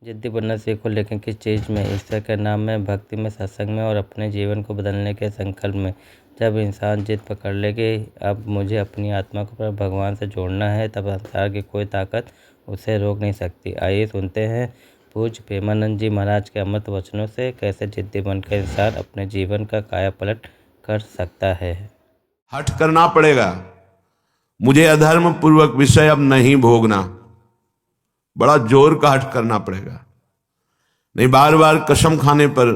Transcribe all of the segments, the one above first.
जिद्दी बनना सीखो, लेकिन किस चीज़ में? ईश्वर के नाम में, भक्ति में, सत्संग में और अपने जीवन को बदलने के संकल्प में। जब इंसान जिद पकड़ ले कि अब मुझे अपनी आत्मा को भगवान से जोड़ना है, तब संसार की कोई ताकत उसे रोक नहीं सकती। आइए सुनते हैं पूज्य प्रेमानंद जी महाराज के अमृत वचनों से, कैसे जिद्दी बनकर इंसान अपने जीवन का काया पलट कर सकता है। हठ करना पड़ेगा। मुझे अधर्म पूर्वक विषय अब नहीं भोगना, बड़ा जोर का हठ करना पड़ेगा। नहीं, बार बार कसम खाने पर,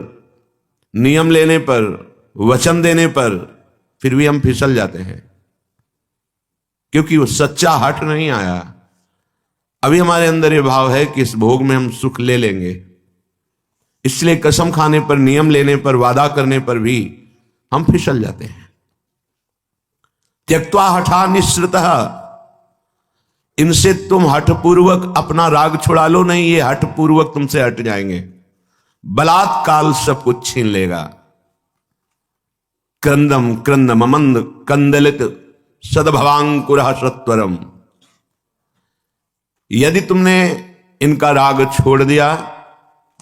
नियम लेने पर, वचन देने पर फिर भी हम फिसल जाते हैं, क्योंकि वो सच्चा हठ नहीं आया। अभी हमारे अंदर ये भाव है कि इस भोग में हम सुख ले लेंगे, इसलिए कसम खाने पर, नियम लेने पर, वादा करने पर भी हम फिसल जाते हैं। त्यक्त्वा हठा निःसृतः, इनसे तुम हठपूर्वक अपना राग छुड़ा लो नहीं, ये हठपूर्वक तुमसे हट जाएंगे। बलात्काल सब कुछ छीन लेगा। क्रंदम क्रंदम मंद कंदलित सदभवांकुरः सत्वरम। यदि तुमने इनका राग छोड़ दिया,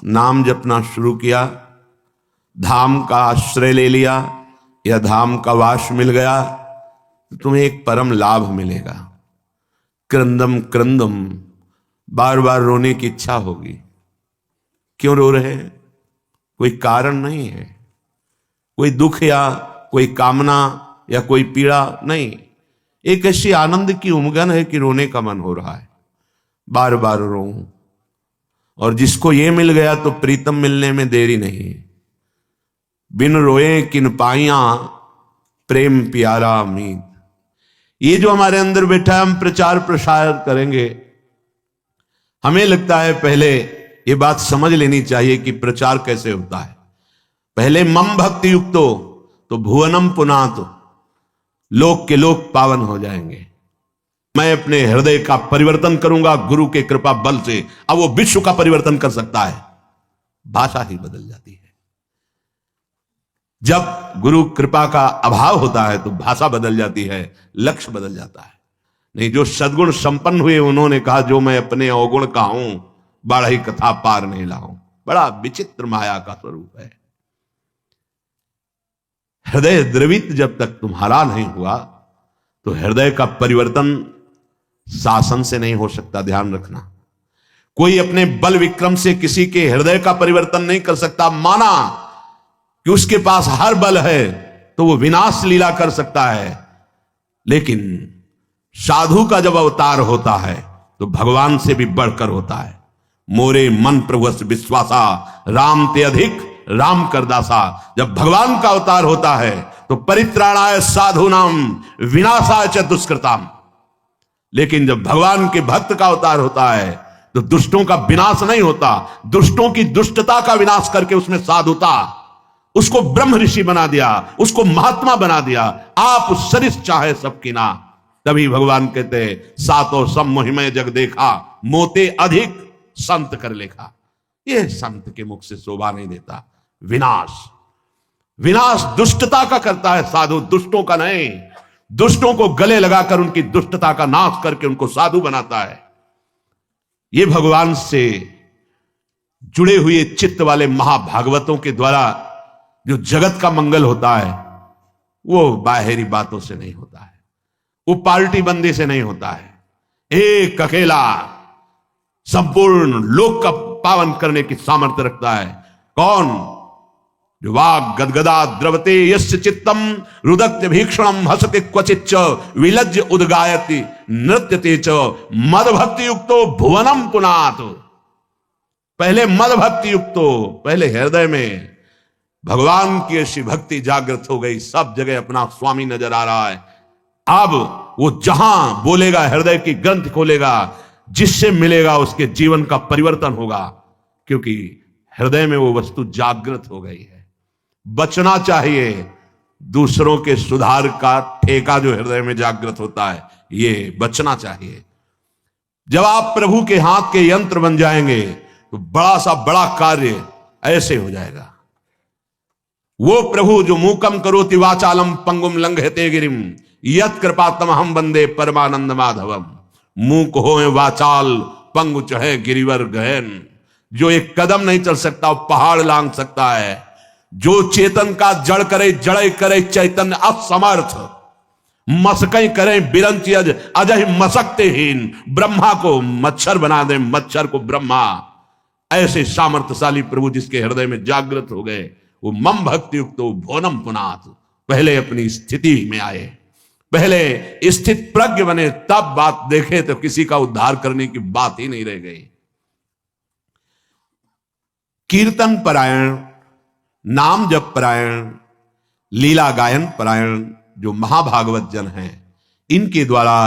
नाम जपना शुरू किया, धाम का आश्रय ले लिया या धाम का वास मिल गया, तो तुम्हें एक परम लाभ मिलेगा। क्रंदम क्रंदम, बार बार रोने की इच्छा होगी। क्यों रो रहे हैं? कोई कारण नहीं है, कोई दुख या कोई कामना या कोई पीड़ा नहीं, एक ऐसी आनंद की उमगन है कि रोने का मन हो रहा है। बार बार रो, और जिसको ये मिल गया तो प्रीतम मिलने में देरी नहीं। बिन रोए किन पाइया प्रेम प्यारा मीत। ये जो हमारे अंदर बैठा है, हम प्रचार प्रसार करेंगे। हमें लगता है पहले ये बात समझ लेनी चाहिए कि प्रचार कैसे होता है। पहले मम भक्ति युक्तो तो भुवनम पुनातो, लोक के लोक पावन हो जाएंगे। मैं अपने हृदय का परिवर्तन करूंगा गुरु के कृपा बल से। अब वो विश्व का परिवर्तन कर सकता है, भाषा ही बदल जाती है। जब गुरु कृपा का अभाव होता है तो भाषा बदल जाती है, लक्ष्य बदल जाता है। नहीं, जो सद्गुण संपन्न हुए उन्होंने कहा, जो मैं अपने अवगुण का हूं, बाढ़ी कथा पार नहीं लाऊं। बड़ा विचित्र माया का स्वरूप है। हृदय द्रवित जब तक तुम्हारा नहीं हुआ तो हृदय का परिवर्तन शासन से नहीं हो सकता। ध्यान रखना, कोई अपने बल विक्रम से किसी के हृदय का परिवर्तन नहीं कर सकता। माना कि उसके पास हर बल है तो वो विनाश लीला कर सकता है, लेकिन साधु का जब अवतार होता है तो भगवान से भी बढ़कर होता है। मोरे मन प्रभु विश्वासा, राम ते अधिक राम कर दासा। जब भगवान का अवतार होता है तो परित्राणाय साधूनाम विनाशाय च दुष्कृताम। लेकिन जब भगवान के भक्त का अवतार होता है तो दुष्टों का विनाश नहीं होता, दुष्टों की दुष्टता का विनाश करके उसमें साधुता, उसको ब्रह्म ऋषि बना दिया, उसको महात्मा बना दिया। आप सरिस चाहे सबकी ना। तभी भगवान कहते सातो सम मोहिमय जग देखा, मोते अधिक संत कर लेखा। यह संत के मुख से शोभा नहीं देता। विनाश, विनाश दुष्टता का करता है साधु, दुष्टों का नहीं। दुष्टों को गले लगाकर उनकी दुष्टता का नाश करके उनको साधु बनाता है। ये भगवान से जुड़े हुए चित्त वाले महाभागवतों के द्वारा जो जगत का मंगल होता है, वो बाहरी बातों से नहीं होता है, वो पार्टी बंदी से नहीं होता है। एक अकेला संपूर्ण लोक का पावन करने की सामर्थ्य रखता है। कौन? जो वाग गदगदा द्रवते यस्य चित्तम रुदत्य भीक्षणम हसते क्वचिच्च विलज्ज उद्गायति नृत्यते च मद भक्ति युक्तो भुवनम पुनात। पहले मद भक्ति युक्तो, पहले हृदय में भगवान की ऐसी भक्ति जागृत हो गई, सब जगह अपना स्वामी नजर आ रहा है। अब वो जहां बोलेगा, हृदय की ग्रंथ खोलेगा, जिससे मिलेगा उसके जीवन का परिवर्तन होगा, क्योंकि हृदय में वो वस्तु जागृत हो गई है। बचना चाहिए दूसरों के सुधार का ठेका जो हृदय में जागृत होता है, ये बचना चाहिए। जब आप प्रभु के हाथ के यंत्र बन जाएंगे तो बड़ा सा बड़ा कार्य ऐसे हो जाएगा। वो प्रभु जो मूकम करोति वाचालम पंगुम लंघयते गिरिम यत कृपा तमहम वंदे परमानंद माधवम। मूक हो वाचाल पंगु चहे गिरिवर गहन। जो एक कदम नहीं चल सकता वो पहाड़ लांग सकता है। जो चेतन का जड़ करे जड़े करे चैतन्य असमर्थ, मसकई करें बिरंची अजय मसकते हीन, ब्रह्मा को मच्छर बना दे मच्छर को ब्रह्मा। ऐसे सामर्थ्यशाली प्रभु जिसके हृदय में जागृत हो गए, वो मम भक्ति युक्त भोनम पुनाथ, पहले अपनी स्थिति में आए, पहले स्थित प्रज्ञ बने, तब बात देखे तो किसी का उद्धार करने की बात ही नहीं रह गई। कीर्तन परायण, नाम जप परायण, लीला गायन परायण जो महाभागवत जन हैं, इनके द्वारा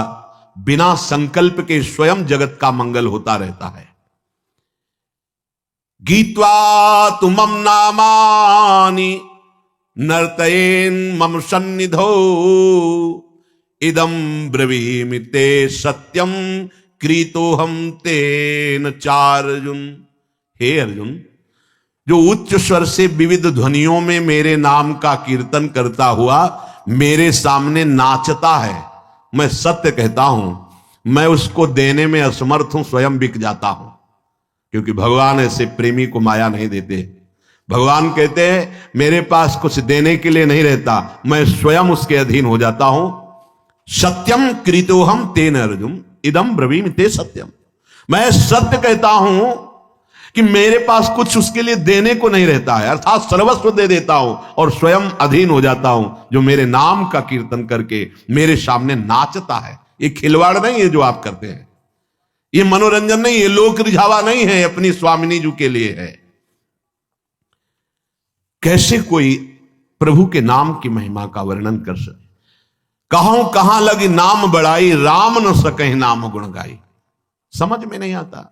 बिना संकल्प के स्वयं जगत का मंगल होता रहता है। गीत्वा तुमम नामानि नर्तयेन मम सन्निधौ, इदम ब्रवीमि ते सत्यम क्रीतोहम तेन चार्जुन। हे अर्जुन, जो उच्च स्वर से विविध ध्वनियों में मेरे नाम का कीर्तन करता हुआ मेरे सामने नाचता है, मैं सत्य कहता हूं, मैं उसको देने में असमर्थ हूं, स्वयं बिक जाता हूं। क्योंकि भगवान ऐसे प्रेमी को माया नहीं देते। भगवान कहते हैं मेरे पास कुछ देने के लिए नहीं रहता, मैं स्वयं उसके अधीन हो जाता हूं। सत्यम कृतोहम तेन अर्जुन इदम ब्रवीमि ते सत्यम, मैं सत्य कहता हूं कि मेरे पास कुछ उसके लिए देने को नहीं रहता है, अर्थात सर्वस्व दे देता हूं और स्वयं अधीन हो जाता हूं। जो मेरे नाम का कीर्तन करके मेरे सामने नाचता है, ये खिलवाड़ नहीं है जो आप करते हैं, ये मनोरंजन नहीं है, लोक रिझावा नहीं है, अपनी स्वामिनी जी के लिए है। कैसे कोई प्रभु के नाम की महिमा का वर्णन कर सके? कहूं कहां लगी नाम बढ़ाई, राम न सके नाम गुण गाई। समझ में नहीं आता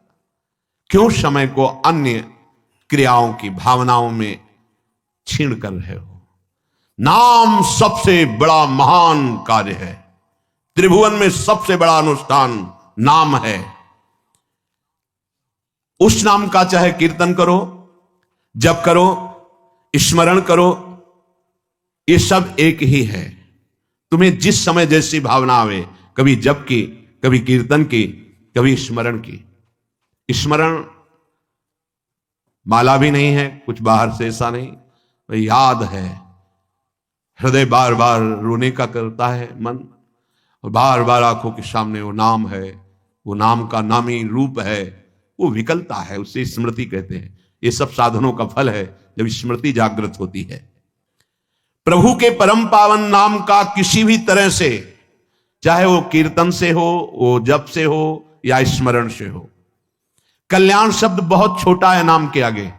क्यों समय को अन्य क्रियाओं की भावनाओं में छीन कर रहे हो। नाम सबसे बड़ा महान कार्य है, त्रिभुवन में सबसे बड़ा अनुष्ठान नाम है। उस नाम का चाहे कीर्तन करो, जप करो, स्मरण करो, ये सब एक ही है। तुम्हें जिस समय जैसी भावना आवे, कभी जप की, कभी कीर्तन की, कभी स्मरण की। स्मरण माला भी नहीं है, कुछ बाहर से ऐसा नहीं, याद है। हृदय बार बार रोने का करता है मन, और बार बार आंखों के सामने वो नाम है, वो नाम का नामी रूप है, वो विकलता है, उसे स्मृति कहते हैं। ये सब साधनों का फल है जब स्मृति जागृत होती है। प्रभु के परम पावन नाम का किसी भी तरह से, चाहे वो कीर्तन से हो, वो जप से हो या स्मरण से हो। कल्याण शब्द बहुत छोटा है नाम के आगे।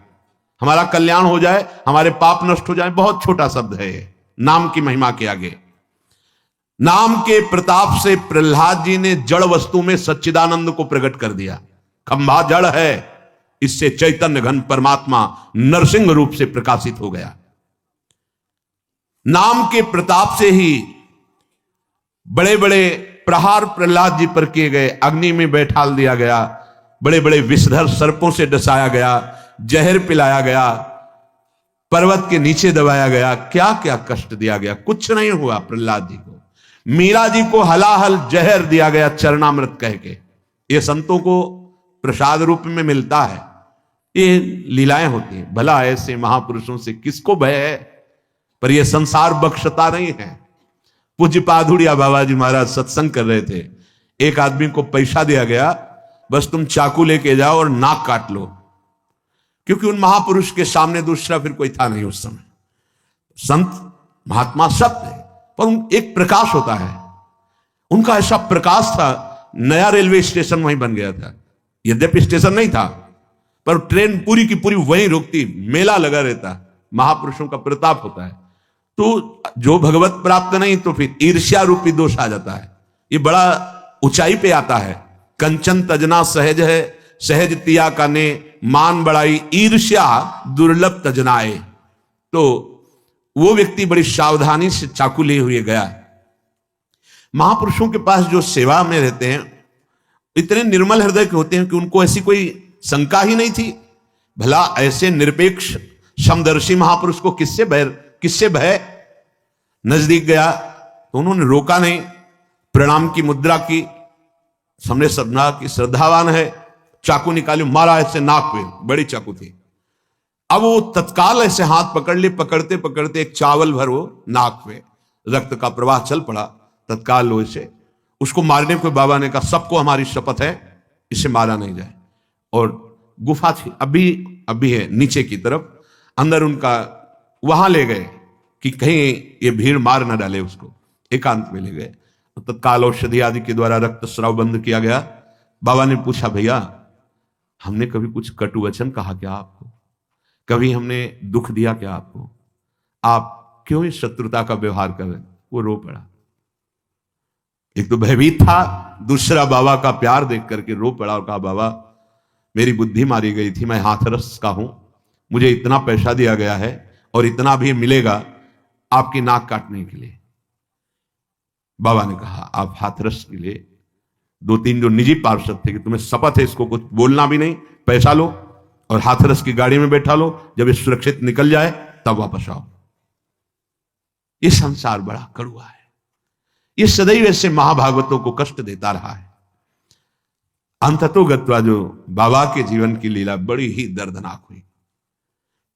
हमारा कल्याण हो जाए, हमारे पाप नष्ट हो जाए, बहुत छोटा शब्द है नाम की महिमा के आगे। नाम के प्रताप से प्रहलाद जी ने जड़ वस्तु में सच्चिदानंद को प्रकट कर दिया। खंभा जड़ है, इससे चैतन्य घन परमात्मा नरसिंह रूप से प्रकाशित हो गया। नाम के प्रताप से ही बड़े बड़े प्रहार प्रहलाद जी पर किए गए, अग्नि में बैठाल दिया गया, बड़े बड़े विषधर सर्पों से डसाया गया, जहर पिलाया गया, पर्वत के नीचे दबाया गया, क्या क्या कष्ट दिया गया, कुछ नहीं हुआ प्रहलाद जी को। मीरा जी को हलाहल जहर दिया गया चरणामृत कह के। ये संतों को प्रसाद रूप में मिलता है, ये लीलाएं होती हैं। भला ऐसे महापुरुषों से किसको भय है, पर यह संसार बख्शता नहीं है। पूज्य पाधुड़िया बाबा जी महाराज सत्संग कर रहे थे, एक आदमी को पैसा दिया गया, बस तुम चाकू लेके जाओ और नाक काट लो, क्योंकि उन महापुरुष के सामने दूसरा फिर कोई था नहीं उस समय। संत महात्मा सत्य है, पर एक प्रकाश होता है, उनका ऐसा प्रकाश था। नया रेलवे स्टेशन वहीं बन गया था, यद्यपि स्टेशन नहीं था, पर ट्रेन पूरी की पूरी वहीं रुकती, मेला लगा रहता। महापुरुषों का प्रताप होता है। तो जो भगवत प्राप्त नहीं तो फिर ईर्ष्या रूपी दोष आ जाता है, ये बड़ा ऊंचाई पे आता है। कंचन तजना सहज है, सहज तिया का ने मान बढ़ाई, ईर्ष्या दुर्लभ तजनाए। तो वो व्यक्ति बड़ी सावधानी से चाकू लिए हुए गया। महापुरुषों के पास जो सेवा में रहते हैं इतने निर्मल हृदय के होते हैं कि उनको ऐसी कोई शंका ही नहीं थी। भला ऐसे निरपेक्ष समदर्शी महापुरुष को किससे भय? नजदीक गया तो उन्होंने रोका नहीं, प्रणाम की मुद्रा की, हमने समझा कि श्रद्धावान है, चाकू निकाली, मारा ऐसे नाक पे, बड़ी चाकू थी। अब वो तत्काल ऐसे हाथ पकड़ ले, पकड़ते पकड़ते एक चावल भर वो नाक पे, रक्त का प्रवाह चल पड़ा। तत्काल लोहे से उसको मारने को बाबा ने कहा, सबको हमारी शपथ है इसे मारा नहीं जाए। और गुफा थी, अभी है नीचे की तरफ, अंदर उनका वहां ले गए कि कहीं ये भीड़ मार ना डाले उसको, एकांत में ले गए। तत्काल औषधि आदि के द्वारा रक्त स्राव बंद किया गया। बाबा ने पूछा, भैया हमने कभी कुछ कटु वचन कहा क्या आपको? कभी हमने दुख दिया क्या आपको? आप क्यों इस शत्रुता का व्यवहार कर रहे हैं? वो रो पड़ा। एक तो भयभीत था, दूसरा बाबा का प्यार देख करके रो पड़ा और कहा, बाबा मेरी बुद्धि मारी गई थी, मैं हाथरस का हूं, मुझे इतना पैसा दिया गया है और इतना भी मिलेगा आपकी नाक काटने के लिए। बाबा ने कहा, आप हाथरस के लिए 2-3 जो निजी पार्षद थे कि तुम्हें शपथ है इसको कुछ बोलना भी नहीं, पैसा लो और हाथरस की गाड़ी में बैठा लो, जब ये सुरक्षित निकल जाए तब वापस आओ। ये संसार बड़ा कड़वा है, ये सदैव ऐसे महाभागवतों को कष्ट देता रहा है। अंततो गत्वा जो बाबा के जीवन की लीला बड़ी ही दर्दनाक हुई।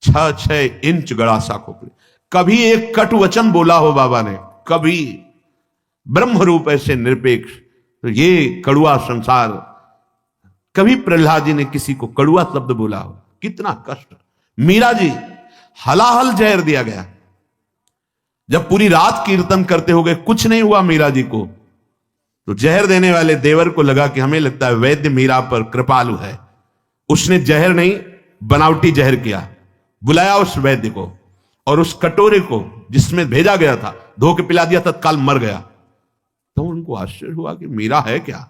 6-6 इंच गड़ा सा खोपड़ी, कभी एक कट वचन बोला हो बाबा ने, कभी ब्रह्म रूप ऐसे निरपेक्ष, तो ये कड़ुआ संसार, कभी प्रहलाद जी ने किसी को कड़ुआ शब्द बोला हो? कितना कष्ट। मीरा जी हलाहल जहर दिया गया, जब पूरी रात कीर्तन करते हो गए कुछ नहीं हुआ मीरा जी को, तो जहर देने वाले देवर को लगा कि हमें लगता है वैद्य मीरा पर कृपालु है, उसने जहर नहीं बनावटी जहर किया, बुलाया उस वैद्य को और उस कटोरे को जिसमें भेजा गया था धो के पिला दिया, तत्काल मर गया। तो उनको आश्चर्य हुआ कि मीरा है क्या,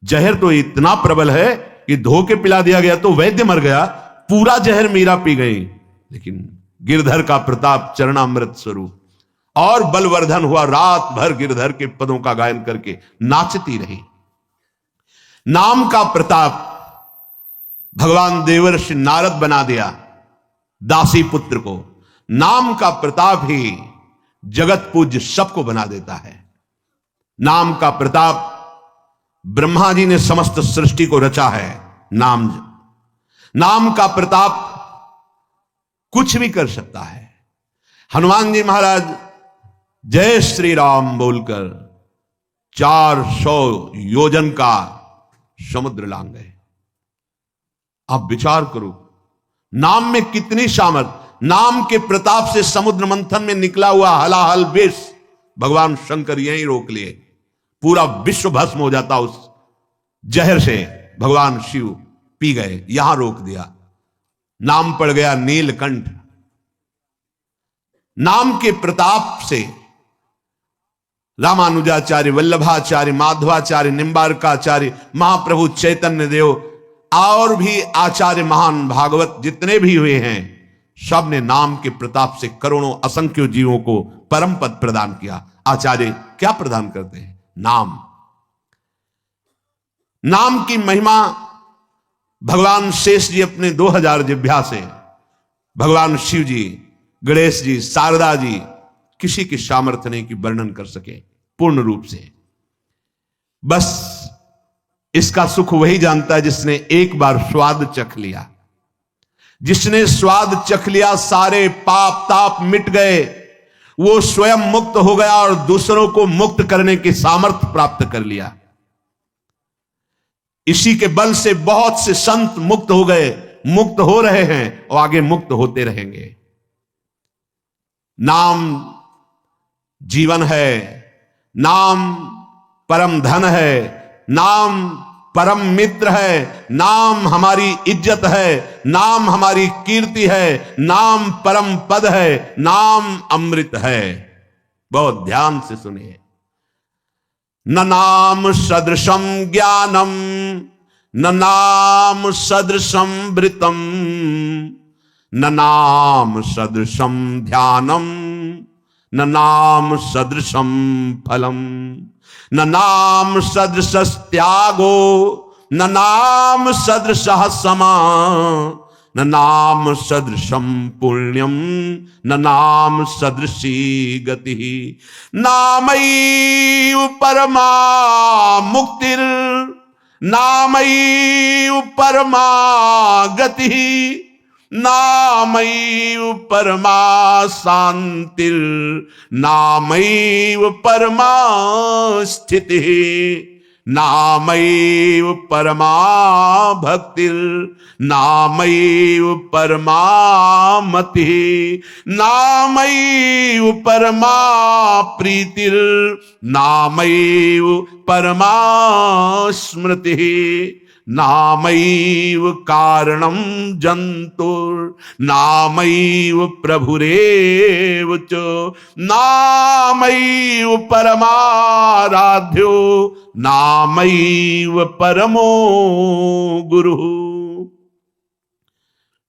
जहर तो इतना प्रबल है कि धो के पिला दिया गया तो वैद्य मर गया, पूरा जहर मीरा पी गई। लेकिन गिरधर का प्रताप चरणामृत स्वरूप, और बलवर्धन हुआ, रात भर गिरधर के पदों का गायन करके नाचती रही। नाम का प्रताप भगवान देवर्षि नारद बना दिया दासी पुत्र को। नाम का प्रताप ही जगत पूज्य सबको बना देता है। नाम का प्रताप, ब्रह्मा जी ने समस्त सृष्टि को रचा है। नाम का प्रताप कुछ भी कर सकता है। हनुमान जी महाराज जय श्री राम बोलकर 400 योजन का समुद्र लांग गए। आप विचार करो, नाम में कितनी सामर्थ। नाम के प्रताप से समुद्र मंथन में निकला हुआ हलाहल विष भगवान शंकर यहीं रोक लिए, पूरा विश्व भस्म हो जाता उस जहर से। भगवान शिव पी गए, यहां रोक दिया, नाम पड़ गया नीलकंठ। नाम के प्रताप से रामानुजाचार्य, वल्लभाचार्य, माधवाचार्य, निम्बारकाचार्य, महाप्रभु चैतन्य देव और भी आचार्य महान भागवत जितने भी हुए हैं, सब ने नाम के प्रताप से करोड़ों असंख्य जीवों को परम पद प्रदान किया। आचार्य क्या प्रदान करते हैं? नाम। नाम की महिमा भगवान शेष जी अपने 2000 जिह्वा से, भगवान शिव जी, गणेश जी, शारदा जी, किसी की सामर्थ्य नहीं कि वर्णन कर सके पूर्ण रूप से। बस इसका सुख वही जानता है जिसने एक बार स्वाद चख लिया। जिसने स्वाद चख लिया, सारे पाप ताप मिट गए, वो स्वयं मुक्त हो गया और दूसरों को मुक्त करने की सामर्थ्य प्राप्त कर लिया। इसी के बल से बहुत से संत मुक्त हो गए, मुक्त हो रहे हैं और आगे मुक्त होते रहेंगे। नाम जीवन है, नाम परम धन है, नाम परम मित्र है, नाम हमारी इज्जत है, नाम हमारी कीर्ति है, नाम परम पद है, नाम अमृत है। बहुत ध्यान से सुनिए। न नाम सदृशम ज्ञानम, न नाम सदृशम वृतम, न नाम सदृशम ध्यानम, न नाम सदृशम फलम, न नाम सदृश त्यागो, न नाम सदृश समा, न नाम सदृशम पुण्यम, न नाम सदृशी गति। नामैव परमा मुक्तिर, नामैव परमा गति, नामैव परमा शांतिर, नामैव परमा स्थिति, नामैव परमा भक्तिर्, नामैव परमा मतिः, नामैव परमा प्रीतिर्, नामैव परमा स्मृतिः, नामैव कारणं जन्तुर्, नामैव प्रभुरेव च, नामैव परमाराध्यो, नामैव परमो गुरुः।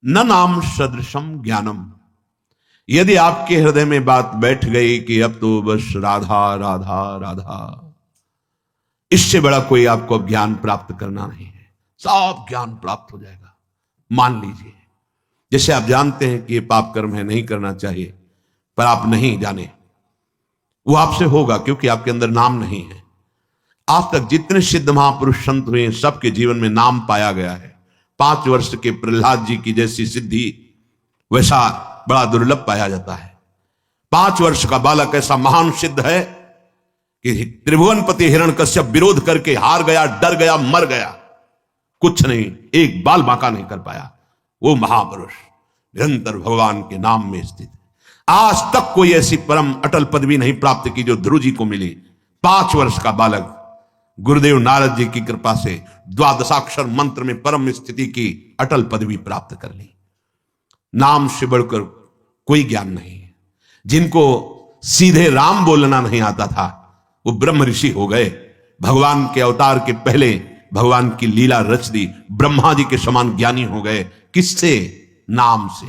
न नाम सदृशम ज्ञानम। यदि आपके हृदय में बात बैठ गई कि अब तो बस राधा राधा राधा, इससे बड़ा कोई आपको अब ज्ञान प्राप्त करना नहीं है, सब ज्ञान प्राप्त हो जाएगा। मान लीजिए, जैसे आप जानते हैं कि ये पाप कर्म है, नहीं करना चाहिए, पर आप नहीं जाने, वो आपसे होगा क्योंकि आपके अंदर नाम नहीं है। आज तक जितने सिद्ध महापुरुष संत हुए, सबके जीवन में नाम पाया गया है। 5 वर्ष के प्रहलाद जी की जैसी सिद्धि वैसा बड़ा दुर्लभ पाया जाता है। 5 वर्ष का बालक ऐसा महान सिद्ध है कि त्रिभुवनपति हिरण्यकश्यप विरोध करके हार गया, डर गया, मर गया, कुछ नहीं, एक बाल बांका नहीं कर पाया। वो महापुरुष निरंतर भगवान के नाम में स्थित है। आज तक कोई ऐसी परम अटल पदवी नहीं प्राप्त की जो ध्रुव जी को मिली। 5 वर्ष का बालक गुरुदेव नारद जी की कृपा से द्वादशाक्षर मंत्र में परम स्थिति की अटल पदवी प्राप्त कर ली। नाम से बढ़कर कोई ज्ञान नहीं है। जिनको सीधे राम बोलना नहीं आता था, वो ब्रह्म ऋषि हो गए। भगवान के अवतार के पहले भगवान की लीला रच दी, ब्रह्मा जी के समान ज्ञानी हो गए। किससे? नाम से।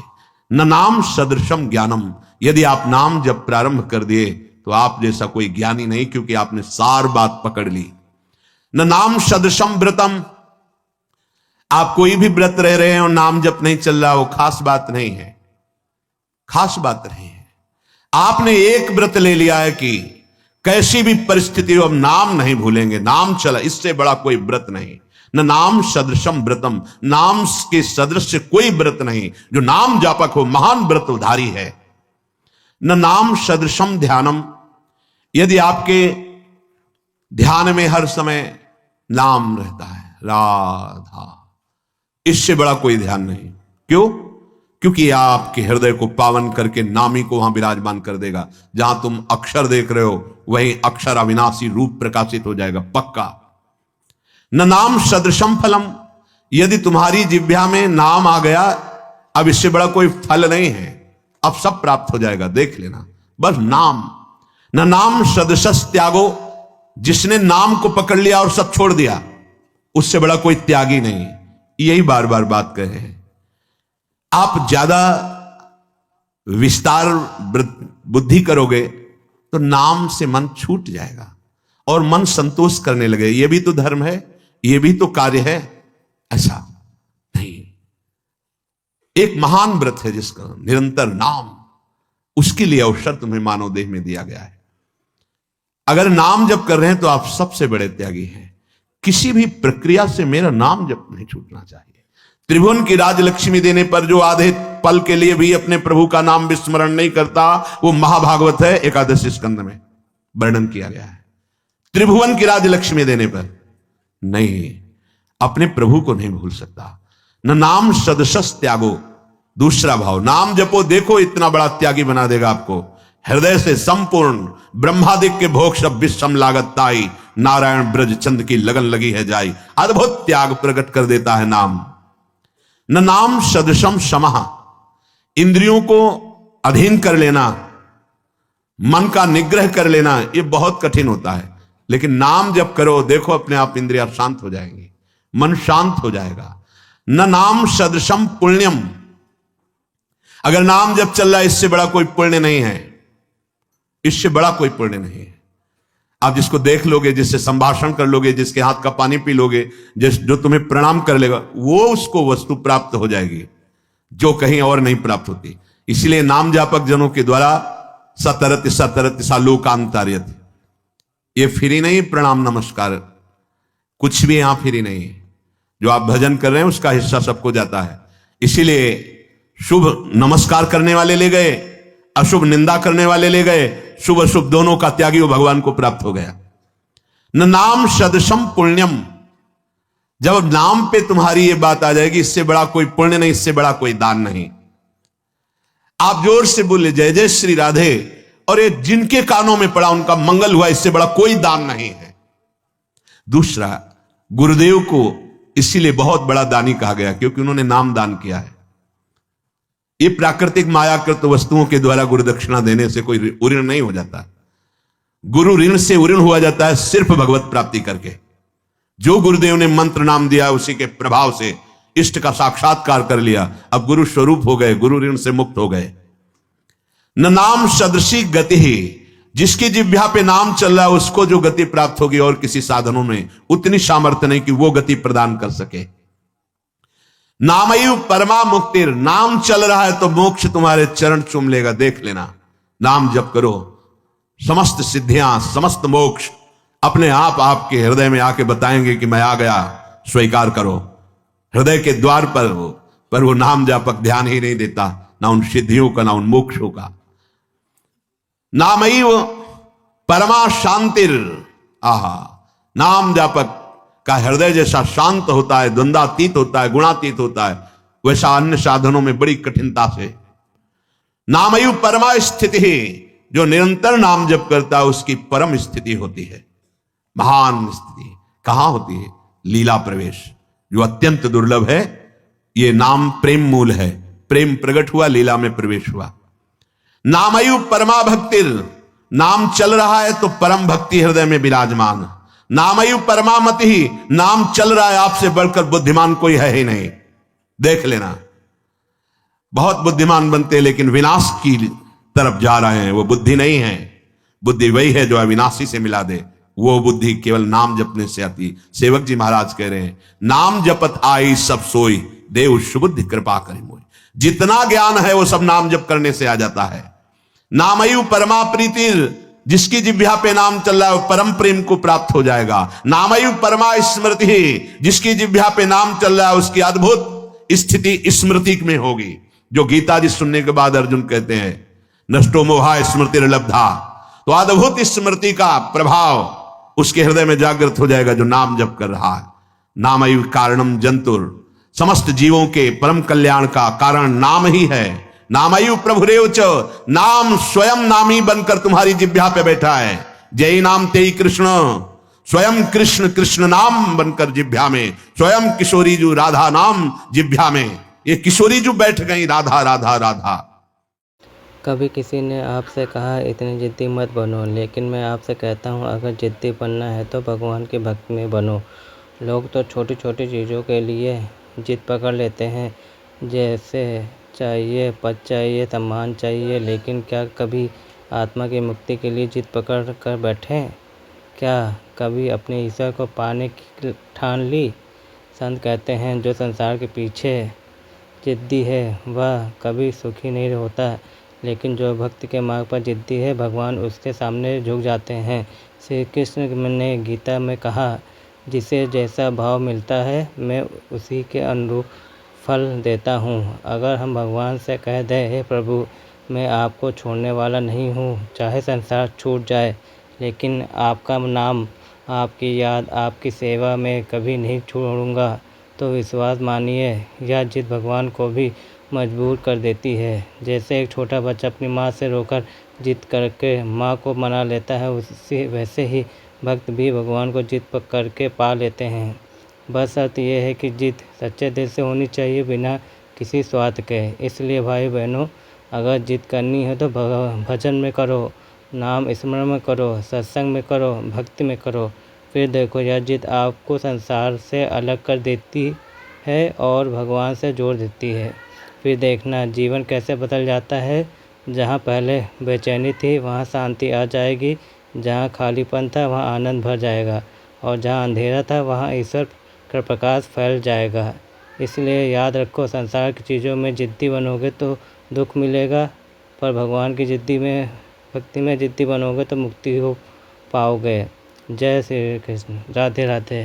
न नाम सदृशम ज्ञानम। यदि आप नाम जब प्रारंभ कर दिए तो आप जैसा कोई ज्ञानी नहीं, क्योंकि आपने सार बात पकड़ ली। न नाम सदृशम व्रतम। आप कोई भी व्रत रह रहे हैं और नाम जप नहीं चल रहा, वो खास बात नहीं है, खास बात नहीं है। आपने एक व्रत ले लिया है कि कैसी भी परिस्थिति हो, हम नाम नहीं भूलेंगे, नाम चला, इससे बड़ा कोई व्रत नहीं। न नाम सदृशम व्रतम। नाम के सदृश कोई व्रत नहीं। जो नाम जापक हो, महान व्रतधारी है। न नाम सदृशम ध्यानम। यदि आपके ध्यान में हर समय नाम रहता है, राधा, इससे बड़ा कोई ध्यान नहीं। क्यों? क्योंकि आपके हृदय को पावन करके नामी को वहां विराजमान कर देगा। जहां तुम अक्षर देख रहे हो, वही अक्षर अविनाशी रूप प्रकाशित हो जाएगा, पक्का। न नाम सदृशम फलम। यदि तुम्हारी जिह्वा में नाम आ गया, अब इससे बड़ा कोई फल नहीं है, अब सब प्राप्त हो जाएगा, देख लेना, बस नाम। न नाम सदृशस त्यागो। जिसने नाम को पकड़ लिया और सब छोड़ दिया, उससे बड़ा कोई त्यागी नहीं। यही बार बार बात कहे हैं। आप ज्यादा विस्तार बुद्धि करोगे तो नाम से मन छूट जाएगा और मन संतोष करने लगे। ये भी तो धर्म है, ये भी तो कार्य है, ऐसा नहीं। एक महान व्रत है जिसका निरंतर नाम, उसके लिए अवसर तुम्हें मानव देह में दिया गया है। अगर नाम जप कर रहे हैं तो आप सबसे बड़े त्यागी हैं। किसी भी प्रक्रिया से मेरा नाम जप नहीं छूटना चाहिए। त्रिभुवन की राजलक्ष्मी देने पर जो आधे पल के लिए भी अपने प्रभु का नाम विस्मरण नहीं करता, वो महाभागवत है, एकादश स्कंद में वर्णन किया गया है। त्रिभुवन की राजलक्ष्मी देने पर नहीं, अपने प्रभु को नहीं भूल सकता। न नाम सदसस त्यागो। दूसरा भाव, नाम जपो, देखो इतना बड़ा त्यागी बना देगा आपको। हृदय से संपूर्ण ब्रह्मादिक के भोग सब विषम लागत ताई, नारायण ब्रज चंद की लगन लगी है जाई। अद्भुत त्याग प्रकट कर देता है नाम। न नाम सदृशम समः। इंद्रियों को अधीन कर लेना, मन का निग्रह कर लेना, यह बहुत कठिन होता है। लेकिन नाम जब करो, देखो अपने आप इंद्रियां शांत हो जाएंगी, मन शांत हो जाएगा। न नाम सदृशम पुण्यम। अगर नाम जब चल रहा है, इससे बड़ा कोई पुण्य नहीं है, इससे बड़ा कोई पुण्य नहीं है। आप जिसको देख लोगे, जिससे संभाषण कर लोगे, जिसके हाथ का पानी पी लोगे, जो तुम्हें प्रणाम कर लेगा, वो उसको वस्तु प्राप्त हो जाएगी जो कहीं और नहीं प्राप्त होती। इसलिए नाम जापक जनों के द्वारा सतरत सतरत सालोकांतार्यत, ये फ्री नहीं प्रणाम नमस्कार। कुछ भी यहां फ्री नहीं है। जो आप भजन कर रहे हैं उसका हिस्सा सबको जाता है। इसीलिए शुभ नमस्कार करने वाले ले गए, अशुभ निंदा करने वाले ले गए, शुभ अशुभ दोनों का त्यागी वो भगवान को प्राप्त हो गया। न नाम सदृशम पुण्यम, जब नाम पे तुम्हारी ये बात आ जाएगी, इससे बड़ा कोई पुण्य नहीं, इससे बड़ा कोई दान नहीं। आप जोर से बोले जय जय श्री राधे, और ये जिनके कानों में पड़ा उनका मंगल हुआ, इससे बड़ा कोई दान नहीं है। दूसरा, गुरुदेव को इसीलिए बहुत बड़ा दानी कहा गया क्योंकि उन्होंने नाम दान किया है। ये प्राकृतिक मायाकृत वस्तुओं के द्वारा गुरु दक्षिणा देने से कोई ऋण नहीं हो जाता। गुरु ऋण से ऋण हुआ जाता है सिर्फ भगवत प्राप्ति करके। जो गुरुदेव ने मंत्र नाम दिया उसी के प्रभाव से इष्ट का साक्षात्कार कर लिया, अब गुरु स्वरूप हो गए, गुरु ऋण से मुक्त हो गए। न नाम सदृशी गति ही, जिसकी जिह्वा पे नाम चल रहा है उसको जो गति प्राप्त होगी और किसी साधनों में उतनी सामर्थ्य नहीं कि वो गति प्रदान कर सके। नामयु परमा मुक्तिर, नाम चल रहा है तो मोक्ष तुम्हारे चरण चूम लेगा, देख लेना। नाम जप करो, समस्त सिद्धियां समस्त मोक्ष अपने आप आपके हृदय में आके बताएंगे कि मैं आ गया, स्वीकार करो। हृदय के द्वार पर वो नाम जापक ध्यान ही नहीं देता, ना उन सिद्धियों का ना उन मोक्षों का। नामयु परमा शांतिर, आहा, नाम जापक का हृदय जैसा शांत होता है, द्वंद्वातीत होता है, गुणातीत होता है, वैसा अन्य साधनों में बड़ी कठिनता से। नामयु परमा स्थिति, जो निरंतर नाम जप करता है उसकी परम स्थिति होती है, महान स्थिति। कहां होती है? लीला प्रवेश, जो अत्यंत दुर्लभ है। ये नाम प्रेम मूल है, प्रेम प्रकट हुआ, लीला में प्रवेश हुआ। नामयु परमा भक्तिर, नाम चल रहा है तो परम भक्ति हृदय में विराजमान। नामयु परमामति ही, नाम चल रहा है, आपसे बढ़कर बुद्धिमान कोई है ही नहीं, देख लेना। बहुत बुद्धिमान बनते हैं लेकिन विनाश की तरफ जा रहे हैं, वो बुद्धि नहीं है। बुद्धि वही है जो अविनाशी से मिला दे, वो बुद्धि केवल नाम जपने से आती। सेवक जी महाराज कह रहे हैं, नाम जपत आई सब सोई, देव सुबुद्धि कृपा करी मोई। जितना ज्ञान है वो सब नाम जप करने से आ जाता है। नामयु परमा प्रीतिर, जिसकी जिह्वा पे नाम चल रहा है वो परम प्रेम को प्राप्त हो जाएगा। नामयु परमा स्मृति, जिसकी जिह्वा पे नाम चल रहा है उसकी अद्भुत स्थिति स्मृति में होगी। जो गीता जी सुनने के बाद अर्जुन कहते हैं नष्टो मोहा स्मृति लब्धा, तो अद्भुत स्मृति का प्रभाव उसके हृदय में जागृत हो जाएगा जो नाम जप कर रहा है। नामयु कारणम जंतुर, समस्त जीवों के परम कल्याण का कारण नाम ही है। नामयु प्रभुरेव च, नाम स्वयं नामी बनकर तुम्हारी जिह्वा पे बैठा है। जय नाम तेई कृष्ण, स्वयं कृष्ण कृष्ण नाम बनकर जिह्वा में, स्वयं किशोरी जू राधा नाम जिह्वा में। ये किशोरी जू बैठ गई, राधा राधा राधा। कभी किसी ने आपसे कहा इतनी जिद्दी मत बनो, लेकिन मैं आपसे कहता हूँ अगर जिद्दी बनना है तो भगवान की भक्ति में बनो। लोग तो छोटी छोटी चीज़ों के लिए जिद पकड़ लेते हैं, जैसे चाहिए, पद चाहिए, सम्मान चाहिए, लेकिन क्या कभी आत्मा की मुक्ति के लिए जिद पकड़ कर बैठे? क्या कभी अपने ईश्वर को पाने की ठान ली? संत कहते हैं जो संसार के पीछे जिद्दी है वह कभी सुखी नहीं होता, लेकिन जो भक्ति के मार्ग पर जिद्दी है भगवान उसके सामने झुक जाते हैं। श्री कृष्ण ने गीता में कहा, जिसे जैसा भाव मिलता है मैं उसी के अनुरूप फल देता हूँ। अगर हम भगवान से कह दें, हे प्रभु मैं आपको छोड़ने वाला नहीं हूँ, चाहे संसार छूट जाए, लेकिन आपका नाम, आपकी याद, आपकी सेवा में कभी नहीं छोड़ूंगा, तो विश्वास मानिए यह जिद भगवान को भी मजबूर कर देती है। जैसे एक छोटा बच्चा अपनी माँ से रोकर जिद करके माँ को मना लेता है, उसी वैसे ही भक्त भी भगवान को जिद करके पा लेते हैं। बस शर्त यह है कि जिद सच्चे दिल से होनी चाहिए, बिना किसी स्वार्थ के। इसलिए भाई बहनों, अगर जिद करनी है तो भजन में करो, नाम स्मरण में करो, सत्संग में करो, भक्ति में करो। फिर देखो यह जिद आपको संसार से अलग कर देती है और भगवान से जोड़ देती है। फिर देखना जीवन कैसे बदल जाता है। जहाँ पहले बेचैनी थी वहाँ शांति आ जाएगी, जहाँ खालीपन था वहाँ आनंद भर जाएगा, और जहाँ अंधेरा था वहाँ ईश्वर का प्रकाश फैल जाएगा। इसलिए याद रखो, संसार की चीज़ों में जिद्दी बनोगे तो दुख मिलेगा, पर भगवान की भक्ति में जिद्दी बनोगे तो मुक्ति हो पाओगे। जय श्री कृष्ण, राधे राधे।